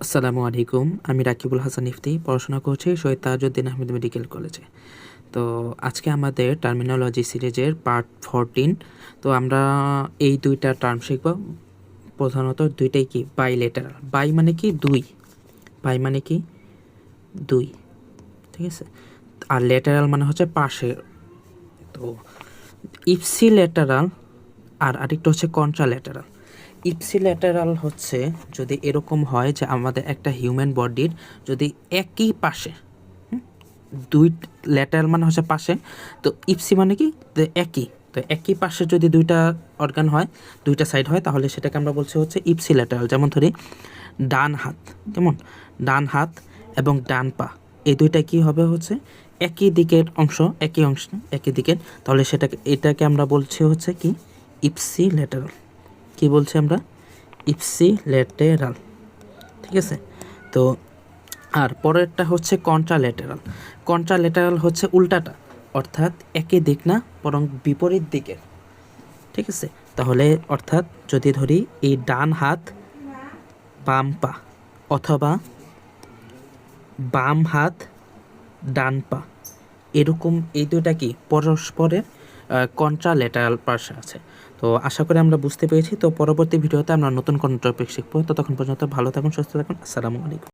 আসসালামু আলাইকুম, আমি রাকিবুল হাসান ইফতি পড়াশোনা করছি শহীদ তাজউদ্দিন আহমেদ মেডিকেল কলেজে। তো আজকে আমাদের টার্মিনোলজি সিরিজের পার্ট 14। তো আমরা এই দুইটা টার্ম শিখব। প্রধানত দুইটাই কি বাইলেটারাল। বাই মানে কি দুই, বাই মানে কি দুই, ঠিক আছে। আর লেটারাল মানে হচ্ছে পাশে। তো ইপসিলেটারাল আর আরেকটা হচ্ছে কন্ট্রালেটারাল। ইপসিলেটারাল হচ্ছে যদি এরকম হয় যে আমাদের একটা হিউম্যান বডির যদি একই পাশে দুই, ল্যাটারাল মানে হচ্ছে পাশে, তো ইপসি মানে কি একই, তো একই পাশে যদি দুইটা অর্গান হয়, দুইটা সাইড হয়, তাহলে সেটাকে আমরা বলছি হচ্ছে ইপসিলেটারাল। যেমন ধরি ডান হাত, কেমন ডান হাত এবং ডান পা, এই দুইটা কি হবে হচ্ছে একই দিকের অংশ, একই অংশ একই দিকের, তাহলে এটাকে আমরা বলছি হচ্ছে কি ইপসিলেটারাল। কি বলছি আমরা? ইপসিলেটেরাল, ঠিক আছে। তো আর পরেরটা হচ্ছে কন্ট্রালেটারাল। কন্ট্রালেটারাল হচ্ছে উল্টাটা, অর্থাৎ একই দিক না বরং বিপরীত দিকের, ঠিক আছে। তাহলে অর্থাৎ যদি ধরি এই ডান হাত বাম পা, অথবা বাম হাত ডান পা, এরকম এই দুইটা কি পরস্পরের কন্ট্রালেটারাল পাশে আছে। তো আশা করি আমরা বুঝতে পেরেছি। তো পরবর্তী ভিডিওতে আমরা নতুন কোনো টপিক শিখবো। তো তখন পর্যন্ত ভালো থাকুন, সুস্থ থাকুন। আসসালামু আলাইকুম।